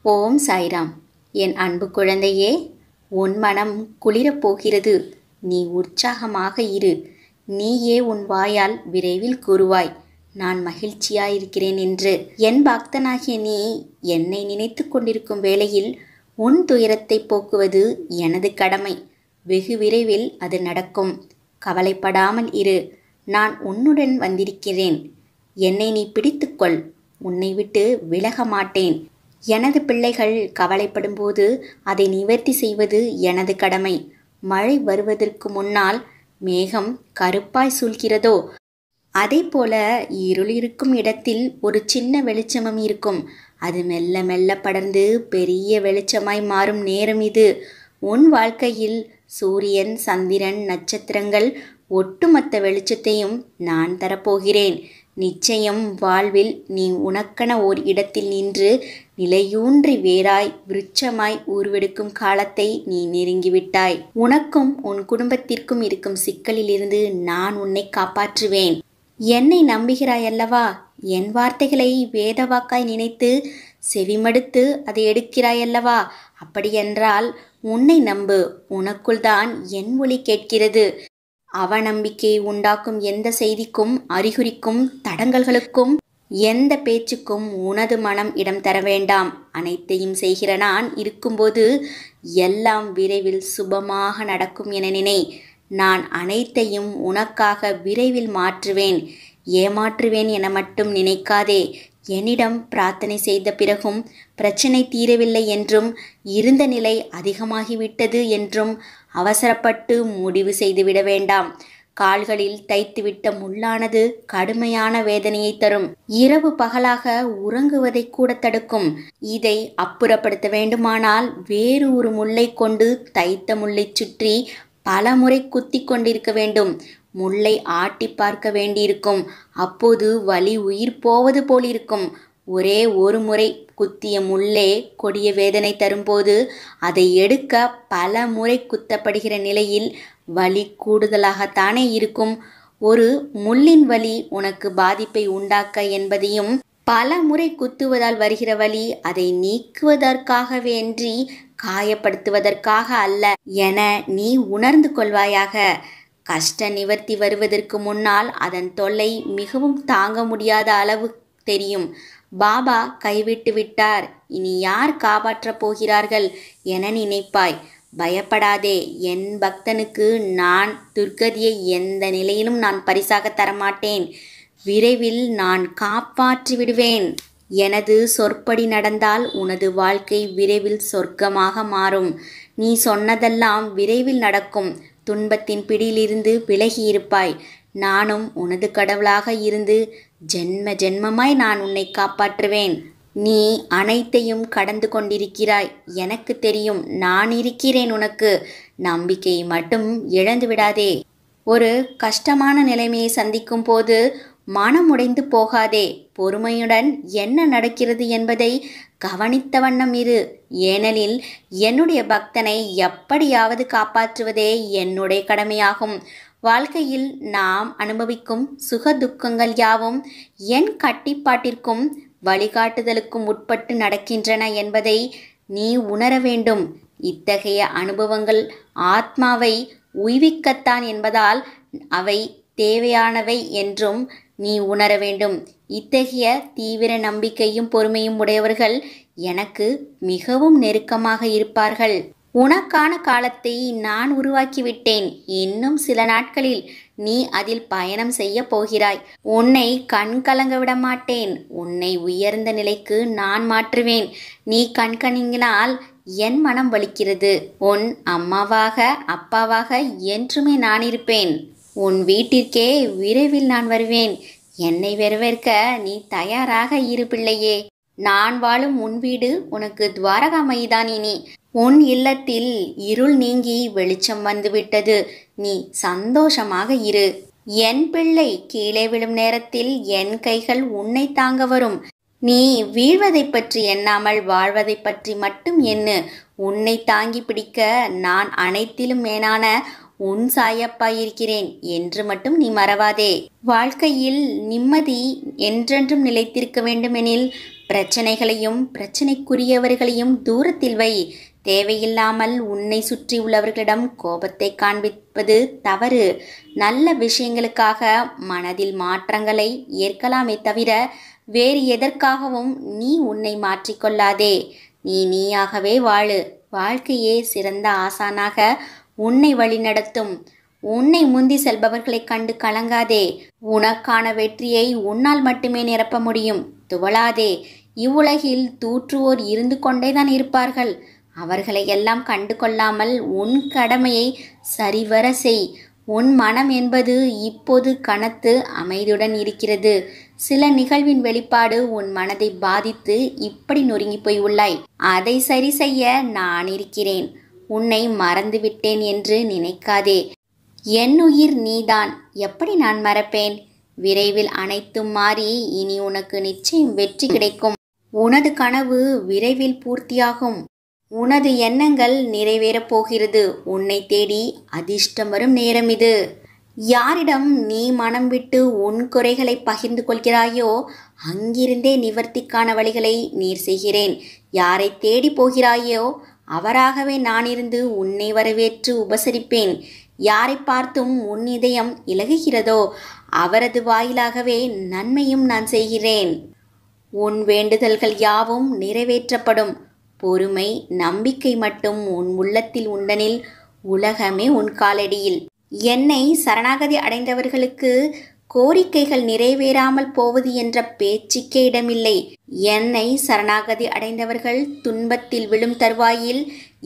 ஓம் சாய்ராம். என் அன்பு குழந்தையே, உன் மனம் குளிரப் போகிறது. நீ உற்சாகமாக இரு. நீயே உன் வாயால் விரைவில் கூறுவாய், நான் மகிழ்ச்சியாயிருக்கிறேன் என்று. என் பக்தனாகிய நீ என்னை நினைத்து கொண்டிருக்கும் வேளையில் உன் துயரத்தை போக்குவது எனது கடமை. வெகு விரைவில் அது நடக்கும். கவலைப்படாமல் இரு. நான் உன்னுடன் வந்திருக்கிறேன். என்னை நீ பிடித்துக்கொள். உன்னை விட்டு விலக மாட்டேன். எனது பிள்ளைகள் கவலைப்படும்போது அதை நிவர்த்தி செய்வது எனது கடமை. மழை வருவதற்கு முன்னால் மேகம் கருப்பாய் சூழ்கிறதோ அதே போல இருள் இருக்கும் இடத்தில் ஒரு சின்ன வெளிச்சமும் இருக்கும். அது மெல்ல மெல்ல படர்ந்து பெரிய வெளிச்சமாய் மாறும் நேரம் இது. உன் வாழ்க்கையில் சூரியன், சந்திரன், நட்சத்திரங்கள் ஒட்டுமொத்த வெளிச்சத்தையும் நான் தரப்போகிறேன். நிச்சயம் வாழ்வில் நீ உனக்கென ஓர் இடத்தில் நின்று நிலையூன்றி வேராய் விருட்சமாய் உருவெடுக்கும் காலத்தை நீ நெருங்கிவிட்டாய். உனக்கும் உன் குடும்பத்திற்கும் இருக்கும் சிக்கலிலிருந்து நான் உன்னை காப்பாற்றுவேன். என்னை நம்புகிறாயல்லவா? என் வார்த்தைகளை வேதவாக்காய் நினைத்து செவிமடுத்து அதை எடுக்கிறாயல்லவா? அப்படியென்றால் உன்னை நம்பு. உனக்குள் தான் என் ஒலி கேட்கிறது. அவநம்பிக்கையை உண்டாக்கும் எந்த செய்திக்கும், அறிகுறிக்கும், தடங்கல்களுக்கும், எந்த பேச்சுக்கும் உனது மனம் இடம் தர வேண்டாம். அனைத்தையும் செய்கிற நான் இருக்கும்போது எல்லாம் விரைவில் சுபமாக நடக்கும் என நினை. நான் அனைத்தையும் உனக்காக விரைவில் மாற்றுவேன். ஏமாற்றுவேன் என மட்டும் நினைக்காதே. என்னிடம் பிரார்த்தனை செய்த பிறகும் பிரச்சனை தீரவில்லை என்றும், இருந்த நிலை அதிகமாகிவிட்டது என்றும் அவசரப்பட்டு முடிவு செய்துவிட வேண்டாம். கால்களில் தைத்துவிட்ட முள்ளானது கடுமையான வேதனையை தரும். இரவு பகலாக உறங்குவதை கூட தடுக்கும். இதை அப்புறப்படுத்த வேண்டுமானால் வேறு ஒரு முள்ளை கொண்டு தைத்த முள்ளை சுற்றி பல முறை குத்தி கொண்டிருக்க வேண்டும். முள்ளை ஆட்டி பார்க்க வேண்டியிருக்கும். அப்போது வலி உயிர் போவது போலிருக்கும். ஒரே ஒரு முறை குத்திய முள்ளே கொடிய வேதனை தரும்போது அதை எடுக்க பல முறை குத்தப்படுகிற நிலையில் வலி கூடுதலாகத்தானே இருக்கும். ஒரு முள்ளின் வலி உனக்கு பாதிப்பை உண்டாக்க என்பதையும், பல முறை குத்துவதால் வருகிற வலி அதை நீக்குவதற்காகவேன்றி காயப்படுத்துவதற்காக அல்ல என நீ உணர்ந்து கொள்வாயாக. கஷ்ட நிவர்த்தி வருவதற்கு முன்னால் அதன் தொல்லை மிகவும் தாங்க முடியாத அளவு தெரியும். பாபா கைவிட்டு விட்டார், இனி யார் காப்பாற்றப் போகிறார்கள் என நினைப்பாய். பயப்படாதே. என் பக்தனுக்கு நான் துர்கதியை எந்த நிலையிலும் நான் பரிசாக தரமாட்டேன். விரைவில் நான் காப்பாற்றி விடுவேன். எனது சொற்படி நடந்தால் உனது வாழ்க்கை விரைவில் சொர்க்கமாக மாறும். நீ சொன்னதெல்லாம் விரைவில் நடக்கும். துன்பத்தின் பிடியிலிருந்து விலகி இருப்பாய். நானும் உனது கடவுளாக இருந்து ஜென்ம ஜென்மமாய் நான் உன்னை காப்பாற்றுவேன். நீ அனைத்தையும் கடந்து கொண்டிருக்கிறாய். எனக்கு தெரியும். நான் இருக்கிறேன் உனக்கு. நம்பிக்கையை மட்டும் இழந்து விடாதே. ஒரு கஷ்டமான நிலைமையை சந்திக்கும் போது மனமுடைந்து போகாதே. பொறுமையுடன் என்ன நடக்கிறது என்பதை கவனித்த வண்ணம் இரு. ஏனெனில் என்னுடைய பக்தனை எப்படியாவது காப்பாற்றுவதே என்னுடைய கடமையாகும். வாழ்க்கையில் நாம் அனுபவிக்கும் சுக துக்கங்கள் யாவும் என் கட்டிப்பாட்டிற்கும் வழிகாட்டுதலுக்கும் உட்பட்டு நடக்கின்றன என்பதை நீ உணர வேண்டும். இத்தகைய அனுபவங்கள் ஆத்மாவை உய்விக்கத்தான் என்பதால் அவை தேவையானவை என்றும் நீ உணர வேண்டும். இத்தகைய தீவிர நம்பிக்கையும் பொறுமையும் உடையவர்கள் எனக்கு மிகவும் நெருக்கமாக இருப்பார்கள். உனக்கான காலத்தை நான் உருவாக்கிவிட்டேன். இன்னும் சில நாட்களில் நீ அதில் பயணம் செய்ய போகிறாய். உன்னை கண் கலங்க விட மாட்டேன். உன்னை உயர்ந்த நிலைக்கு நான் மாற்றுவேன். நீ கண்கணிங்கினால் என் மனம் வலிக்கிறது. உன் அம்மாவாக, அப்பாவாக என்றுமே நான் இருப்பேன். உன் வீட்டிற்கே விரைவில் நான் வருவேன். என்னை வரவேற்க நீ தயாராக இரு பிள்ளையே. நான் வாழும் உன் வீடு உனக்கு துவாரகாமைதான். இனி உன் இல்லத்தில் இருள் நீங்கி வெளிச்சம் வந்துவிட்டது. நீ சந்தோஷமாக இரு. என் பிள்ளை, கீழே விழும் நேரத்தில் என் கைகள் உன்னை தாங்க வரும். நீ வீழ்வதை பற்றி எண்ணாமல் வாழ்வதை பற்றி மட்டும் எண்ணு. உன்னை தாங்கி பிடிக்க நான் அனைத்திலும் மேலான உன் சாயப்பாயிருக்கிறேன் என்று மட்டும் நீ மறவாதே. வாழ்க்கையில் நிம்மதி என்றென்றும் நிலைத்திருக்க வேண்டுமெனில் பிரச்சனைகளையும் பிரச்சனைக்குரியவர்களையும் தூரத்தில் வை. தேவையில்லாமல் உன்னை சுற்றி உள்ளவர்களிடம் கோபத்தை காண்பிப்பது தவறு. நல்ல விஷயங்களுக்காக மனதில் மாற்றங்களை ஏற்கலாமே தவிர வேறு எதற்காகவும் நீ உன்னை மாற்றிக்கொள்ளாதே. நீ நீயாகவே வாழு. வாழ்க்கையே சிறந்த ஆசானாக உன்னை வழிநடத்தும். உன்னை முந்தி செல்பவர்களைக் கண்டு கலங்காதே. உனக்கான வெற்றியை உன்னால் மட்டுமே நிரப்ப முடியும். துவளாதே. இவ்வுலகில் தூற்றுவோர் இருந்து கொண்டேதான் இருப்பார்கள். அவர்களை எல்லாம் கண்டு கொள்ளாமல் உன் கடமையை சரிவர செய். உன் மனம் என்பது இப்போது கனத்து அமைதியுடன் இருக்கிறது. சில நிகழ்வின் வெளிப்பாடு உன் மனதை பாதித்து இப்படி நொறுங்கி போய் உள்ளாய். அதை சரி செய்ய நான் இருக்கிறேன். உன்னை மறந்துவிட்டேன் என்று நினைக்காதே. என் உயிர் நீதான். எப்படி நான் மறப்பேன்? விரைவில் அனைத்தும் மாறி இனி உனக்கு நிச்சயம் வெற்றி கிடைக்கும். உனது கனவு விரைவில் பூர்த்தியாகும். உனது எண்ணங்கள் நிறைவேறப் போகிறது. உன்னை தேடி அதிர்ஷ்டம் வரும் நேரம் இது. யாரிடம் நீ மனம் விட்டு உன் குறைகளை பகிர்ந்து கொள்கிறாயோ அங்கிருந்தே நிவர்த்திக்கான வழிகளை நீர் செய்கிறேன். யாரை தேடி போகிறாயோ அவராகவே நான் இருந்து உன்னை வரவேற்று உபசரிப்பேன். யாரை பார்த்தும் உன் இதயம் இலகுகிறதோ அவரது வாயிலாகவே நன்மையும் நான் செய்கிறேன். உன் வேண்டுதல்கள் யாவும் நிறைவேற்றப்படும். பொறுமை, நம்பிக்கை மட்டும் உன் உள்ளத்தில் உண்டனில் உலகமே உன் காலடியில். என்னை சரணாகதி அடைந்தவர்களுக்கு கோரிக்கைகள் நிறைவேறாமல் போவது என்ற பேச்சுக்கே இடமில்லை. என்னை சரணாகதி அடைந்தவர்கள் துன்பத்தில் விழும் தருவாயில்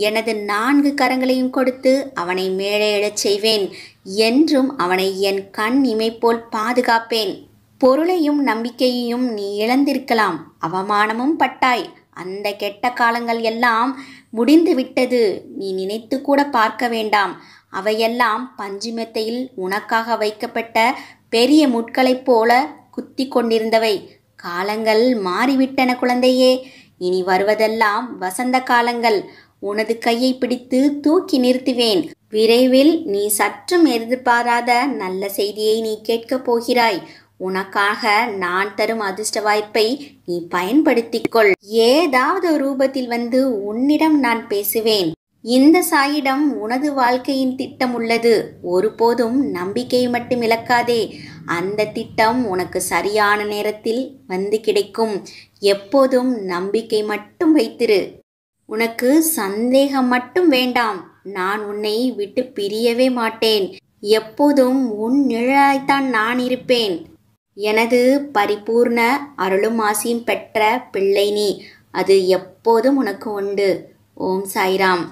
எனது 4 கரங்களையும் கொடுத்து அவனை மேலே எழச் செய்வேன். என்றும் அவனை என் கண் இமை போல் பாதுகாப்பேன். பொருளையும் நம்பிக்கையையும் நீ இழந்திருக்கலாம். அவமானமும் பட்டாய். அந்த கெட்ட காலங்கள் எல்லாம் முடிந்து விட்டது. நீ நினைத்து கூட பார்க்க வேண்டாம். அவையெல்லாம் பஞ்சுமெத்தையில் உனக்காக வைக்கப்பட்ட பெரிய முட்களைப் போல குத்தி கொண்டிருந்தவை. காலங்கள் மாறிவிட்டன குழந்தையே. இனி வருவதெல்லாம் வசந்த காலங்கள். உனது கையை பிடித்து தூக்கி நிறுத்துவேன். விரைவில் நீ சற்றும் எதிர்பாராத நல்ல செய்தியை நீ கேட்கப் போகிறாய். உனக்காக நான் தரும் அதிர்ஷ்ட வாய்ப்பை நீ பயன்படுத்திக் கொள். ஏதாவது ரூபத்தில் வந்து உன்னிடம் நான் பேசுவேன். இந்த சாயிடம் உனது வாழ்க்கையின் திட்டம் உள்ளது. ஒருபோதும் நம்பிக்கையை மட்டும் இழக்காதே. அந்த திட்டம் உனக்கு சரியான நேரத்தில் வந்து கிடைக்கும். எப்போதும் நம்பிக்கை மட்டும் வைத்திரு. உனக்கு சந்தேகம் மட்டும் வேண்டாம். நான் உன்னை விட்டு பிரியவே மாட்டேன். எப்போதும் உன் நிழலாய்த்தான் நான் இருப்பேன். எனது பரிபூர்ண அருளும் ஆசியும் பெற்ற பிள்ளை நீ. அது எப்போதும் உனக்கு உண்டு. ஓம் சாய்ராம்.